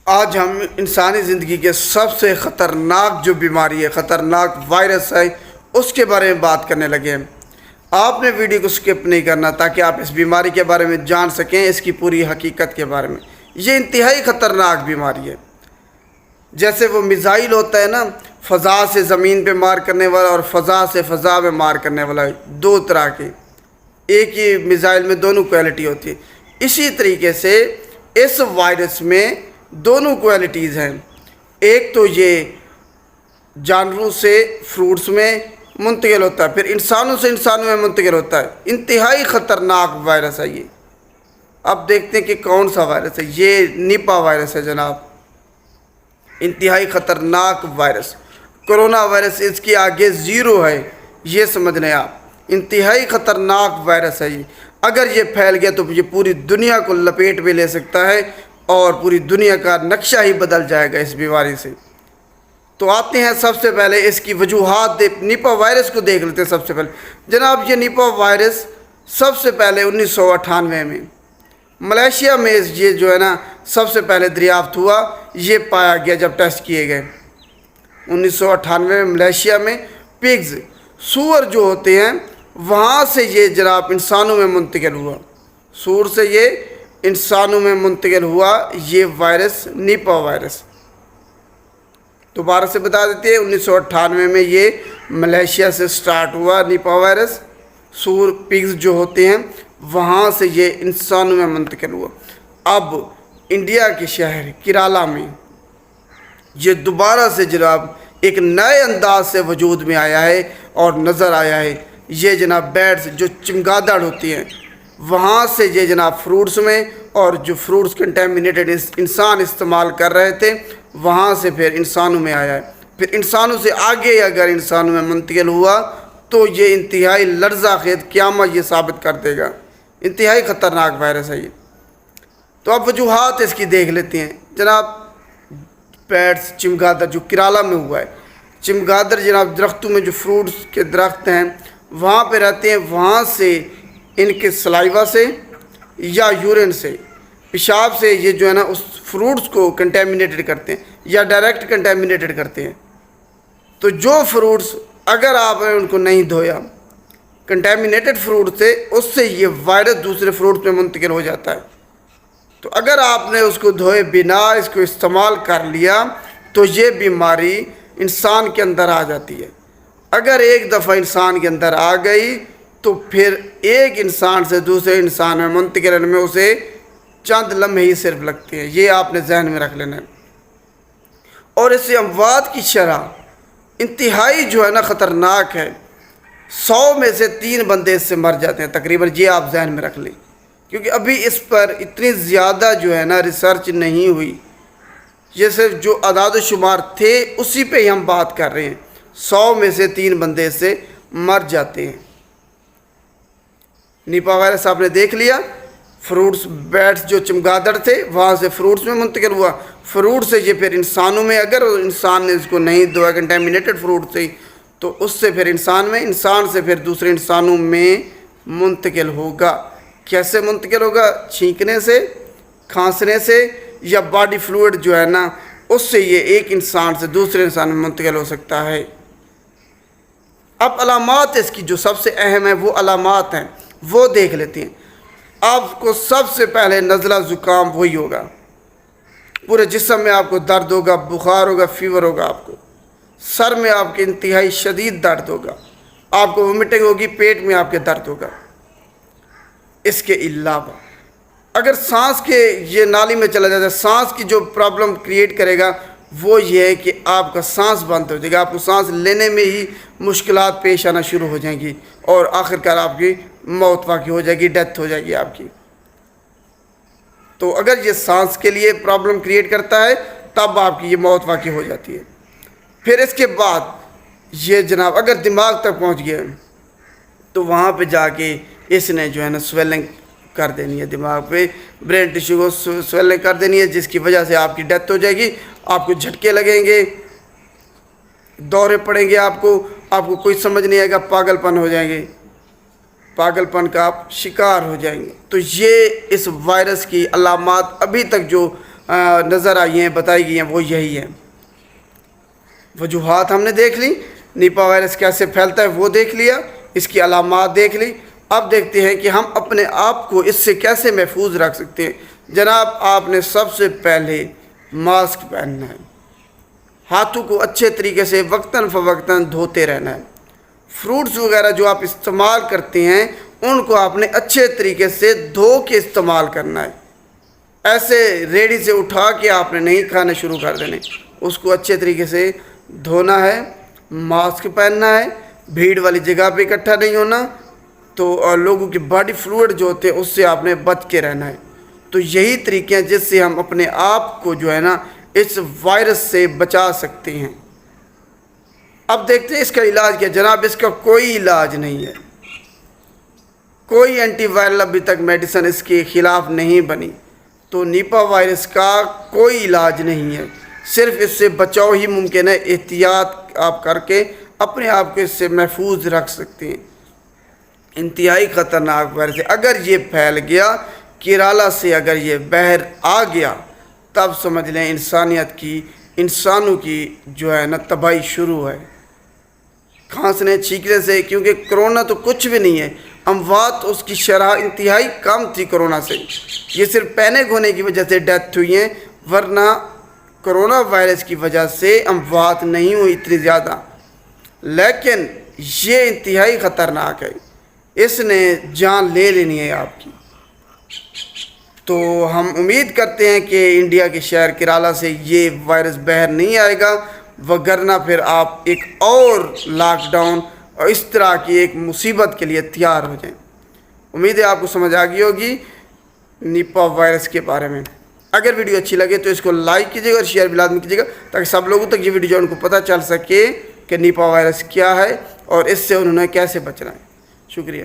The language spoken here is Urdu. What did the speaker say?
آج ہم انسانی زندگی کے سب سے خطرناک جو بیماری ہے، خطرناک وائرس ہے، اس کے بارے میں بات کرنے لگے ہیں۔ آپ نے ویڈیو کو سکپ نہیں کرنا تاکہ آپ اس بیماری کے بارے میں جان سکیں، اس کی پوری حقیقت کے بارے میں۔ یہ انتہائی خطرناک بیماری ہے۔ جیسے وہ میزائل ہوتا ہے نا، فضا سے زمین پہ مار کرنے والا اور فضا سے فضا میں مار کرنے والا، دو طرح کے، ایک ہی میزائل میں دونوں کوالٹی ہوتی ہے۔ اسی طریقے سے اس وائرس میں دونوں کوالٹیز ہیں۔ ایک تو یہ جانوروں سے فروٹس میں منتقل ہوتا ہے، پھر انسانوں سے انسانوں میں منتقل ہوتا ہے۔ انتہائی خطرناک وائرس ہے یہ۔ اب دیکھتے ہیں کہ کون سا وائرس ہے۔ یہ نیپا وائرس ہے جناب، انتہائی خطرناک وائرس۔ کرونا وائرس اس کی آگے زیرو ہے، یہ سمجھ لیں آپ۔ انتہائی خطرناک وائرس ہے یہ۔ اگر یہ پھیل گیا تو یہ پوری دنیا کو لپیٹ میں لے سکتا ہے اور پوری دنیا کا نقشہ ہی بدل جائے گا اس بیماری سے۔ تو آتے ہیں سب سے پہلے اس کی وجوہات، نیپا وائرس کو دیکھ لیتے ہیں سب سے پہلے۔ جناب یہ نیپا وائرس سب سے پہلے 1998 میں ملیشیا میں یہ جو ہے نا سب سے پہلے دریافت ہوا، یہ پایا گیا جب ٹیسٹ کیے گئے 1998 میں ملیشیا میں۔ پگز، سور جو ہوتے ہیں، وہاں سے یہ جناب انسانوں میں منتقل ہوا، سور سے یہ انسانوں میں منتقل ہوا یہ وائرس، نیپا وائرس۔ دوبارہ سے بتا دیتے ہیں، 1998 میں یہ ملیشیا سے سٹارٹ ہوا نیپا وائرس، سور پگز جو ہوتے ہیں وہاں سے یہ انسانوں میں منتقل ہوا۔ اب انڈیا کے شہر کیرالہ میں یہ دوبارہ سے جناب ایک نئے انداز سے وجود میں آیا ہے اور نظر آیا ہے۔ یہ جناب بیٹس جو چمگادڑ ہوتی ہیں وہاں سے یہ جناب فروٹس میں، اور جو فروٹس کنٹامینیٹڈ انسان استعمال کر رہے تھے وہاں سے پھر انسانوں میں آیا ہے۔ پھر انسانوں سے آگے اگر انسانوں میں منتقل ہوا تو یہ انتہائی لرزہ خیز قیامت یہ ثابت کر دے گا۔ انتہائی خطرناک وائرس ہے یہ۔ تو اب وجوہات اس کی دیکھ لیتے ہیں جناب۔ پیٹس چمگادڑ جو کیرالہ میں ہوا ہے، چمگادڑ جناب درختوں میں جو فروٹس کے درخت ہیں وہاں پہ رہتے ہیں، وہاں سے ان کے سلائیوا سے یا یورین سے، پیشاب سے یہ جو ہے نا اس فروٹس کو کنٹامینیٹڈ کرتے ہیں یا ڈائریکٹ کنٹامینیٹڈ کرتے ہیں۔ تو جو فروٹس اگر آپ نے ان کو نہیں دھویا کنٹامینیٹڈ فروٹ سے، اس سے یہ وائرس دوسرے فروٹ میں منتقل ہو جاتا ہے۔ تو اگر آپ نے اس کو دھوئے بنا اس کو استعمال کر لیا تو یہ بیماری انسان کے اندر آ جاتی ہے۔ اگر ایک دفعہ انسان کے اندر آ گئی تو پھر ایک انسان سے دوسرے انسان میں منتقل ہونے میں اسے چند لمحے ہی صرف لگتے ہیں، یہ آپ نے ذہن میں رکھ لینا ہے۔ اور اس سے اموات کی شرح انتہائی جو ہے نا خطرناک ہے، 100 میں سے 3 بندے اس سے مر جاتے ہیں تقریباً، یہ آپ ذہن میں رکھ لیں، کیونکہ ابھی اس پر اتنی زیادہ جو ہے نا ریسرچ نہیں ہوئی۔ یہ صرف جو اعداد و شمار تھے اسی پہ ہی ہم بات کر رہے ہیں، 100 میں سے 3 بندے اس سے مر جاتے ہیں۔ نیپا وائرس آپ نے دیکھ لیا، فروٹس بیٹس جو چمگادڑ تھے وہاں سے فروٹس میں منتقل ہوا، فروٹ سے یہ پھر انسانوں میں، اگر انسان نے اس کو نہیں دھویا کنٹامینیٹڈ فروٹ سے تو اس سے پھر انسان میں، انسان سے پھر دوسرے انسانوں میں منتقل ہوگا۔ کیسے منتقل ہوگا؟ چھینکنے سے، کھانسنے سے، یا باڈی فلوئڈ جو ہے نا اس سے یہ ایک انسان سے دوسرے انسان میں منتقل ہو سکتا ہے۔ اب علامات اس کی جو سب سے اہم ہیں وہ علامات ہیں، وہ دیکھ لیتے ہیں۔ آپ کو سب سے پہلے نزلہ زکام وہی ہوگا، پورے جسم میں آپ کو درد ہوگا، بخار ہوگا، فیور ہوگا، آپ کو سر میں آپ کے انتہائی شدید درد ہوگا، آپ کو وومٹنگ ہوگی، پیٹ میں آپ کے درد ہوگا۔ اس کے علاوہ اگر سانس کے یہ نالی میں چلا جاتا ہے، سانس کی جو پرابلم کریٹ کرے گا وہ یہ ہے کہ آپ کا سانس بند ہو جائے گا، آپ کو سانس لینے میں ہی مشکلات پیش آنا شروع ہو جائیں گی اور آخرکار آپ کی موت واقع ہو جائے گی، ڈیتھ ہو جائے گی آپ کی۔ تو اگر یہ سانس کے لیے پرابلم کریٹ کرتا ہے تب آپ کی یہ موت واقع ہو جاتی ہے۔ پھر اس کے بعد یہ جناب اگر دماغ تک پہنچ گیا تو وہاں پہ جا کے اس نے جو ہے نا سویلنگ کر دینی ہے، دماغ پہ برین ٹیشو کو سویلنگ کر دینی ہے، جس کی وجہ سے آپ کی ڈیتھ ہو جائے گی، آپ کو جھٹکے لگیں گے، دورے پڑیں گے، آپ کو کوئی سمجھ نہیں آئے گا، پاگل پن ہو جائیں گے، پاگل پن کا آپ شکار ہو جائیں گے۔ تو یہ اس وائرس کی علامات ابھی تک جو نظر آئی ہیں، بتائی گئی ہیں، وہ یہی ہیں۔ وجوہات ہم نے دیکھ لی، نیپا وائرس کیسے پھیلتا ہے وہ دیکھ لیا، اس کی علامات دیکھ لی۔ اب دیکھتے ہیں کہ ہم اپنے آپ کو اس سے کیسے محفوظ رکھ سکتے ہیں۔ جناب آپ نے سب سے پہلے ماسک پہننا ہے، ہاتھوں کو اچھے طریقے سے وقتاً فوقتاً دھوتے رہنا ہے۔ فروٹس وغیرہ جو آپ استعمال کرتے ہیں ان کو آپ نے اچھے طریقے سے دھو کے استعمال کرنا ہے، ایسے ریڑھی سے اٹھا کے آپ نے نہیں کھانا شروع کر دینے، اس کو اچھے طریقے سے دھونا ہے، ماسک پہننا ہے، بھیڑ والی جگہ پہ اکٹھا نہیں ہونا، تو اور لوگوں کی باڈی فلوئڈ جو ہوتے ہیں اس سے آپ نے بچ کے رہنا ہے۔ تو یہی طریقے ہیں جس سے ہم اپنے آپ کو جو ہے نا اس وائرس سے بچا سکتے ہیں۔ اب دیکھتے ہیں اس کا علاج کیا۔ جناب اس کا کوئی علاج نہیں ہے، کوئی اینٹی وائرل ابھی تک میڈیسن اس کے خلاف نہیں بنی، تو نیپا وائرس کا کوئی علاج نہیں ہے، صرف اس سے بچاؤ ہی ممکن ہے۔ احتیاط آپ کر کے اپنے آپ کو اس سے محفوظ رکھ سکتے ہیں۔ انتہائی خطرناک وائرس ہے، اگر یہ پھیل گیا، کیرالہ سے اگر یہ باہر آ گیا، تب سمجھ لیں انسانیت کی، انسانوں کی جو ہے نا تباہی شروع ہے۔ کھانسنے چھینکنے سے، کیونکہ کرونا تو کچھ بھی نہیں ہے، اموات اس کی شرح انتہائی کم تھی کرونا سے، یہ صرف پینک ہونے کی وجہ سے ڈیتھ ہوئی ہیں، ورنہ کرونا وائرس کی وجہ سے اموات نہیں ہوئی اتنی زیادہ، لیکن یہ انتہائی خطرناک ہے، اس نے جان لے لینی ہے آپ کی۔ تو ہم امید کرتے ہیں کہ انڈیا کے شہر کیرالہ سے یہ وائرس باہر نہیں آئے گا، وگرنہ پھر آپ ایک اور لاک ڈاؤن اور اس طرح کی ایک مصیبت کے لیے تیار ہو جائیں۔ امید ہے آپ کو سمجھ آ گئی ہوگی نیپا وائرس کے بارے میں۔ اگر ویڈیو اچھی لگے تو اس کو لائک کیجیے گا اور شیئر بھی لازمی کیجیے گا، تاکہ سب لوگوں تک یہ ویڈیو جو ان کو پتہ چل سکے کہ نیپا وائرس کیا ہے اور اس سے انہوں نے کیسے بچنا ہے۔ شکریہ۔